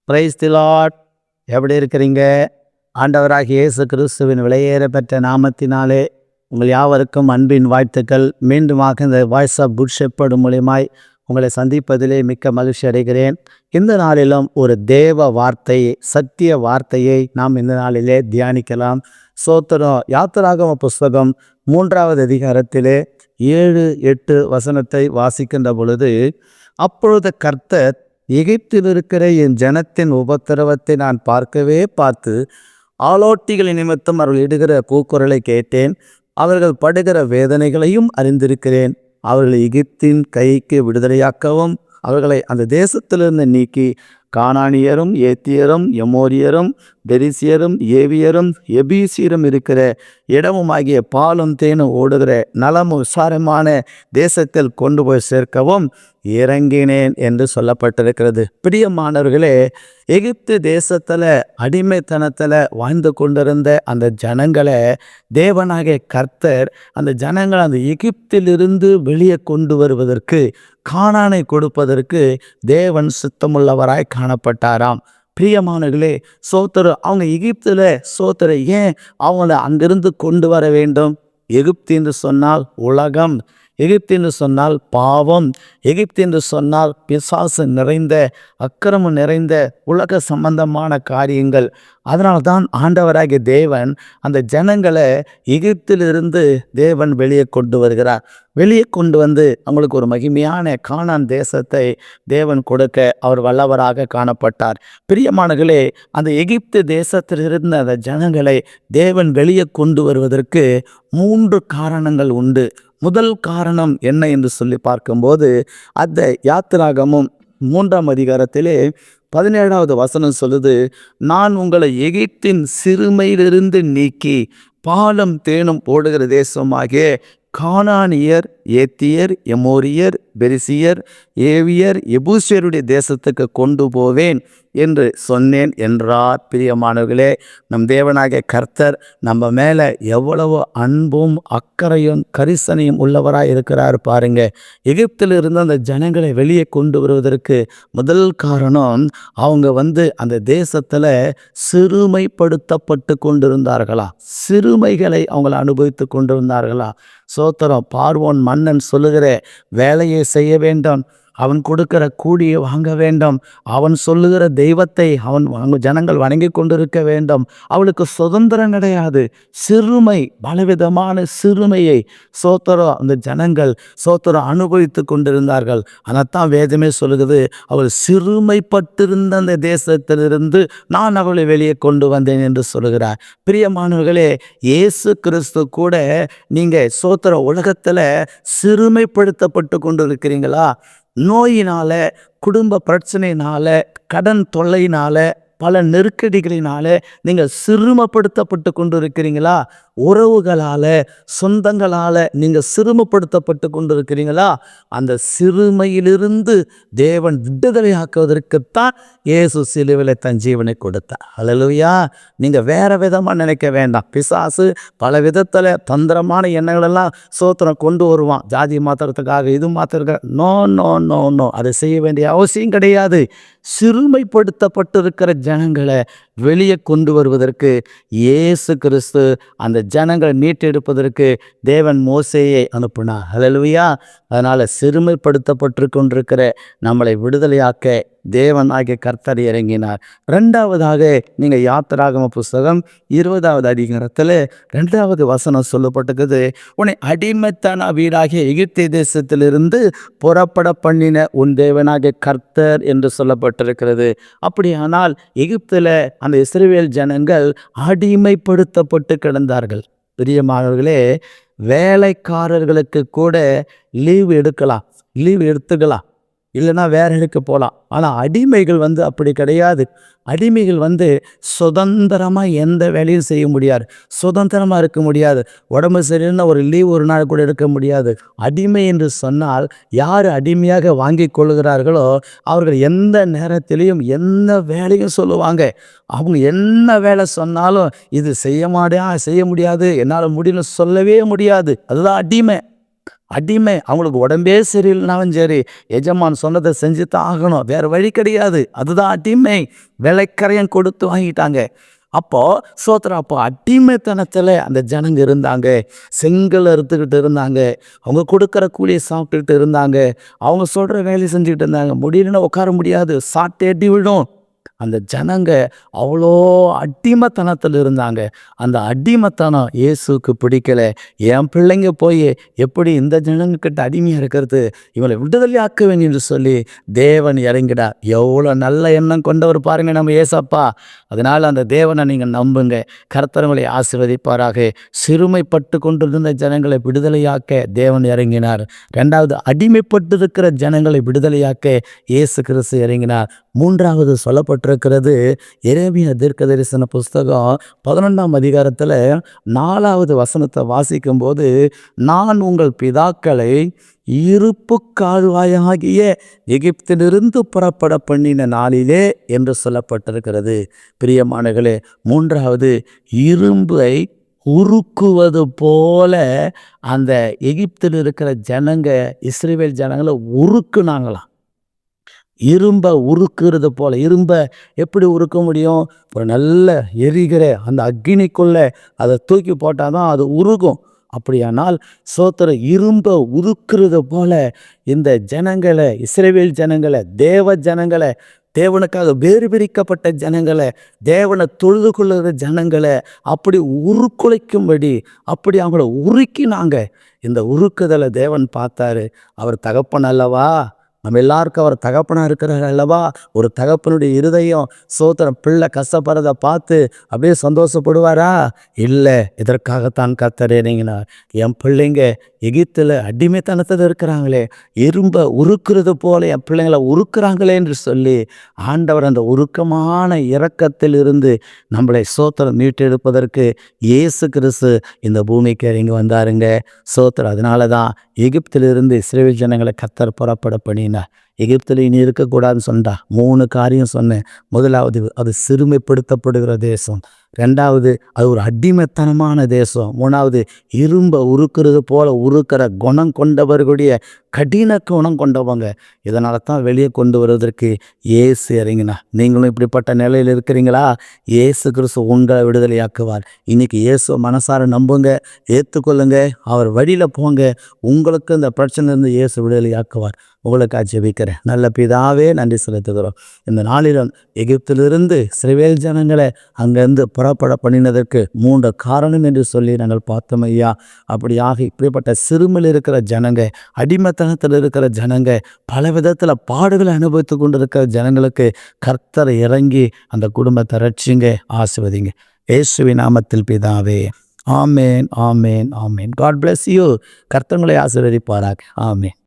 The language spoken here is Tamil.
Praise the Lord. எப்படி இருக்கிறீங்க? ஆண்டவராகிய இயேசு கிறிஸ்துவின் விலையேற பெற்ற நாமத்தினாலே உங்கள் யாவருக்கும் அன்பின் வாழ்த்துக்கள். மீண்டுமாக இந்த வாய்ஸ் ஆஃப் குட் ஷெப்பர்ட் மூலியமாய் உங்களை சந்திப்பதிலே மிக்க மகிழ்ச்சி அடைகிறேன். இந்த நாளிலும் ஒரு தேவ வார்த்தையை, சத்திய வார்த்தையை நாம் இந்த நாளிலே தியானிக்கலாம். சோத்திரம். யாத்திராகம புஸ்தகம் 3வது அதிகாரத்திலே 7-8 வசனத்தை வாசிக்கின்ற பொழுது, அப்பொழுது கர்த்தர், எகிப்தில் இருக்கிற என் ஜனத்தின் உபத்திரவத்தை நான் பார்த்து ஆலோட்டிகளின் நிமித்தம் அவர்கள் இடுகிற கூக்குரலை கேட்டேன். அவர்கள் படுகிற வேதனைகளையும் அறிந்திருக்கிறேன். அவர்களை எகிப்தின் கைக்கு விடுதலையாக்கவும் அவர்களை அந்த தேசத்திலிருந்து நீக்கி கானானியரும் ஏத்தியரும் எமோரியரும் பெரிசியரும் ஏவியரும் எபீசியரும் இருக்கிற இடமுமாகிய பாலும் தேனும் ஓடுகிற நலமும் விசாரமான தேசத்தில் கொண்டு போய் சேர்க்கவும் இறங்கினேன் என்று சொல்லப்பட்டிருக்கிறது. பிரியமானவர்களே, எகிப்து தேசத்தில் அடிமைத்தனத்தில் வாழ்ந்து கொண்டிருந்த அந்த ஜனங்களை தேவனாகிய கர்த்தர் அந்த ஜனங்களை அந்த எகிப்திலிருந்து வெளியே கொண்டு வருவதற்கு, கானானை கொடுப்பதற்கு தேவன் சித்தமுள்ளவராய் காணப்பட்டாராம். பிரியமானவர்களே, அவங்க எகிப்தில் ஏன் அவங்கள அங்கிருந்து கொண்டு வர வேண்டும்? எகிப்து என்று சொன்னால் உலகம், எகிப்து என்று சொன்னால் பாவம், எகிப்து என்று சொன்னால் பிசாசு நிறைந்த, அக்கிரமம் நிறைந்த உலக சம்பந்தமான காரியங்கள். அதனால்தான் ஆண்டவராகிய தேவன் அந்த ஜனங்களை எகிப்திலிருந்து தேவன் வெளியே கொண்டு வருகிறார். வெளியே கொண்டு வந்து அவங்களுக்கு ஒரு மகிமையான கானான் தேசத்தை தேவன் கொடுக்க அவர் வல்லவராக காணப்பட்டார். பிரியமானவர்களே, அந்த எகிப்து தேசத்திலிருந்து அந்த ஜனங்களை தேவன் வெளியே கொண்டு வருவதற்கு 3 காரணங்கள் உண்டு. முதல் காரணம் என்ன என்று சொல்லி பார்க்கும்போது, அந்த யாத்திராகமும் 3ஆம் அதிகாரத்திலே 17வது வசனம் சொல்லுது, நான் உங்களை எகிப்தின் சிறுமையிலிருந்து நீக்கி பாலும் தேனும் ஓடுகிற தேசமாகிய கானானியர், ஏத்தியர், எமோரியர், பெரிசியர், ஏவியர், எபூசியருடைய தேசத்துக்கு கொண்டு போவேன் என்று சொன்னேன் என்றார். பிரியமானவர்களே, நம் தேவனாகிய கர்த்தர் நம்ம மேலே எவ்வளவு அன்பும் அக்கறையும் கரிசனையும் உள்ளவராய் இருக்கிறார் பாருங்க. எகிப்தில் இருந்து அந்த ஜனங்களை வெளியே கொண்டு வருவதற்கு முதல் காரணம், அவங்க அந்த தேசத்தில் சிறுமைப்படுத்தப்பட்டு கொண்டிருந்தார்களா, சிறுமைகளை அவங்களை அனுபவித்து கொண்டிருந்தார்களா. சோத்திரம். பார்வோன் மன்னன் சொல்லுகிற வேலையை செய்ய வேண்டும், அவன் கொடுக்கிற கூலியை வாங்க வேண்டும், அவன் சொல்லுகிற தெய்வத்தை அவங்க ஜனங்கள் வணங்கி கொண்டிருக்க வேண்டும். அவளுக்கு சுதந்திரம் கிடையாது. சிறுமை, பலவிதமான சிறுமையை அந்த ஜனங்கள் அனுபவித்து கொண்டிருந்தார்கள். அதைத்தான் வேதமே சொல்லுகிறது, அவள் சிறுமைப்பட்டிருந்த அந்த தேசத்திலிருந்து நான் அவளை வெளியே கொண்டு வந்தேன் என்று சொல்லுகிறார். பிரியமானவர்களே, இயேசு கிறிஸ்து கூட நீங்க உலகத்துல சிறுமைப்படுத்தப்பட்டு கொண்டு இருக்கிறீங்களா? நோயினால, குடும்ப பிரச்சனையினால, கடன் தொல்லையினால, பல நெருக்கடிகளினால நீங்கள் சிறுமப்படுத்தப்பட்டு கொண்டு இருக்கிறீங்களா? உறவுகளால், சொந்தங்களால் நீங்கள் சிறுமப்படுத்தப்பட்டு கொண்டு இருக்கிறீங்களா? அந்த சிறுமையிலிருந்து தேவன் விடுதலையாக்குவதற்குத்தான் இயேசு சிலுவையில் தன் ஜீவனை கொடுத்தார். ஹல்லேலூயா. நீங்கள் வேறு விதமாக நினைக்க வேண்டாம். பிசாசு பல விதத்தில் தந்திரமான எண்ணங்களெல்லாம் கொண்டு வருவான். ஜாதி மாத்திரத்துக்காக, இது மாத்திரத்துக்காக. நோ நோ நோ நோ அதை செய்ய வேண்டிய அவசியம் கிடையாது. சிறுமைப்படுத்தப்பட்டிருக்கிற ஜனங்களை வெளியே கொண்டு வருவதற்கு இயேசு கிறிஸ்து அந்த ஜனங்களை மீட்டெடுப்பதற்கு தேவன் மோசேயை அனுப்பினார். ஹல்லேலூயா. அதனால் சிறுமைப்படுத்தப்பட்டு கொண்டிருக்கிற நம்மளை விடுதலையாக்க தேவன் ஆகிய கர்த்தர் இறங்கினார். 2வதாக நீங்கள் யாத்திராகம புஸ்தகம் 20வது அதிகாரத்தில் 2வது வசனம் சொல்லப்பட்டிருக்குது, உன்னை அடிமைத்தன வீடாகிய எகிப்து தேசத்திலிருந்து புறப்பட பண்ணின உன் தேவனாகிய கர்த்தர் என்று சொல்லப்பட்டிருக்கிறது. அப்படியானால் எகிப்தில் அந்த இஸ்ரவேல் ஜனங்கள் அடிமைப்படுத்தப்பட்டு கிடந்தார்கள். பிரியமானவர்களே, வேலைக்காரர்களுக்கு கூட லீவு எடுத்துக்கலாம், இல்லைன்னா வேற இடத்துக்கு போகலாம். ஆனால் அடிமைகள் அப்படி கிடையாது. அடிமைகள் சுதந்திரமாக எந்த வேலையும் செய்ய முடியாது, சுதந்திரமாக இருக்க முடியாது. உடம்பு சரியில்லைன்னா ஒரு லீவ் ஒரு நாள் கூட எடுக்க முடியாது. அடிமை என்று சொன்னால் யார் அடிமையாக வாங்கி கொள்கிறார்களோ அவர்கள் எந்த நேரத்திலையும் என்ன வேலையும் சொல்லுவாங்க. அவங்க என்ன வேலை சொன்னாலும் இது செய்ய முடியாது, என்னால் முடியல சொல்லவே முடியாது. அதுதான் அடிமை. அடிமை. அவங்களுக்கு உடம்பே சரியில்லைனாலும் சரி, எஜமான் சொன்னதை செஞ்சு தான் ஆகணும், வேற வழி கிடையாது. அதுதான் அடிமை. விலைக்கரையும் கொடுத்து வாங்கிட்டாங்க. அப்போ சோத்திரம், அப்போ அடிமைத்தனத்தில் அந்த ஜனங்க இருந்தாங்க. செங்கல் அறுத்துக்கிட்டு இருந்தாங்க, அவங்க கொடுக்குற கூலியை சாப்பிட்டுக்கிட்டு இருந்தாங்க, அவங்க சொல்கிற வேலையை செஞ்சுக்கிட்டு இருந்தாங்க. முடியலன்னா உட்கார முடியாது, சாட்டேட்டி விடும். அந்த ஜனங்க அவ்வளோ அடிமைத்தனத்தில் இருந்தாங்க. அந்த அடிமைத்தனம் இயேசுக்கு பிடிக்கல. என் பிள்ளைங்க போய் எப்படி இந்த ஜனங்கக்கிட்ட அடிமையாக இருக்கிறது, இவங்களை விடுதலை ஆக்க வேண்டும் என்று சொல்லி தேவன் இறங்கிடா. எவ்வளோ நல்ல எண்ணம் கொண்டவர் பாருங்க நம்ம ஏசப்பா. அதனால் அந்த தேவனை நீங்கள் நம்புங்க. கர்த்தர் உங்களை ஆசீர்வதிப்பாராக. சிறுமைப்பட்டு கொண்டிருந்த ஜனங்களை விடுதலையாக்க தேவன் இறங்கினார். ரெண்டாவது, அடிமைப்பட்டு இருக்கிற ஜனங்களை விடுதலையாக்க இயேசு கிறிஸ்து இறங்கினார். மூன்றாவது சொல்லப்பட்டிருக்கிறது எரேமியா தீர்க்கதரிசன புஸ்தகம் 11ஆம் அதிகாரத்தில் 4வது வசனத்தை வாசிக்கும்போது, நான் உங்கள் பிதாக்களை இருப்பு கால்வாயாகிய எகிப்திலிருந்து புறப்பட பண்ணின நாளிலே என்று சொல்லப்பட்டிருக்கிறது. பிரியமானங்களே, மூன்றாவது, இரும்பை உருக்குவது போல அந்த எகிப்தில் இருக்கிற ஜனங்க இஸ்ரவேல் ஜனங்களை உருக்குனாங்களாம். இரும்பை உருக்குறது போல. இரும்பை எப்படி உருக்க முடியும்? ஒரு நல்ல எரிகிற அந்த அக்கினிக்குள்ளே அதை தூக்கி போட்டால் தான் அது உருகும். அப்படியானால் இரும்பை உருக்குறது போல இந்த ஜனங்களை, இஸ்ரவேல் ஜனங்களை, தேவ ஜனங்களை, தேவனுக்காக வேறு பிரிக்கப்பட்ட ஜனங்களை, தேவனை தொழுது கொள்ளுகிற ஜனங்களை அப்படி உருக்குலைக்கும்படி அப்படி அவங்கள உருக்கினாங்க. இந்த உருக்குதலை தேவன் பார்த்தாரு. அவர் தகப்பன் அல்லவா, நம்ம எல்லாருக்கும் அவர் தகப்பனாக இருக்கிறார் அல்லவா. ஒரு தகப்பனுடைய இருதயம் பிள்ளை கஷ்டப்படுறதை பார்த்து அப்படியே சந்தோஷப்படுவாரா? இல்லை. இதற்காகத்தான் கர்த்தர் இறங்கினார். என் பிள்ளைங்க எகிப்தில் அடிமைத்தனத்தில் இருக்கிறாங்களே, இரும்பை உருக்குறது போல என் பிள்ளைங்களை உருக்குறாங்களே என்று சொல்லி ஆண்டவர் அந்த உருக்கமான இரக்கத்தில் இருந்து நம்மளை மீட்டெடுப்பதற்கு இயேசு கிறிஸ்து இந்த பூமிக்கு இறங்கி வந்தாருங்க. அதனால தான் எகிப்திலிருந்து இஸ்ரவேல் ஜனங்களை கர்த்தர் புறப்பட பண்ணினார். எகிப்தில் இனி இருக்கக்கூடாதுன்னு சொன்னா 3 காரியம் சொன்னேன். முதலாவது, அது சிறுமைப்படுத்தப்படுகிற தேசம். ரெண்டாவது, அது ஒரு அடிமைத்தனமான தேசம். மூணாவது, இரும்பை உருக்குறது போல உருக்கிற குணம் கொண்டவர்களுடைய கடின குணம் கொண்டவங்க. இதனால தான் வெளியே கொண்டு வருவதற்கு இயேசு இறங்கினா. நீங்களும் இப்படிப்பட்ட நிலையில் இருக்கிறீங்களா? இயேசு கிறிஸ்து உங்களை விடுதலையாக்குவார். இன்னைக்கு இயேசு மனசார நம்புங்க, ஏற்றுக்கொள்ளுங்க, அவர் வழியில் போங்க. உங்களுக்கு இந்த பிரச்சனை இருந்து இயேசு விடுதலையாக்குவார். உங்களுக்கு ஜெபிக்கிறேன். நல்ல பிதாவே, நன்றி செலுத்துகிறோம். இந்த நாளிலும் எகிப்திலிருந்து இஸ்ரவேல் ஜனங்களை அங்கேருந்து புறப்பட பண்ணினதற்கு 3 காரணம் என்று சொல்லி நாங்கள் பார்த்தோம் ஐயா. அப்படியாக இப்படிப்பட்ட சிறுமையில் இருக்கிற ஜனங்க, அடிமைத்தனத்தில் இருக்கிற ஜனங்க, பல விதத்தில் பாடுகளை அனுபவித்து கொண்டு இருக்கிற ஜனங்களுக்கு கர்த்தர் இறங்கி அந்த குடும்பத்தை ரட்சிங்க, ஆசீர்வதிங்க. இயேசுவின் நாமத்தில் பிதாவே, ஆமேன், ஆமேன், ஆமேன். God bless you. கர்த்தர் உங்களை ஆசீர்வதிப்பாராக. ஆமேன்.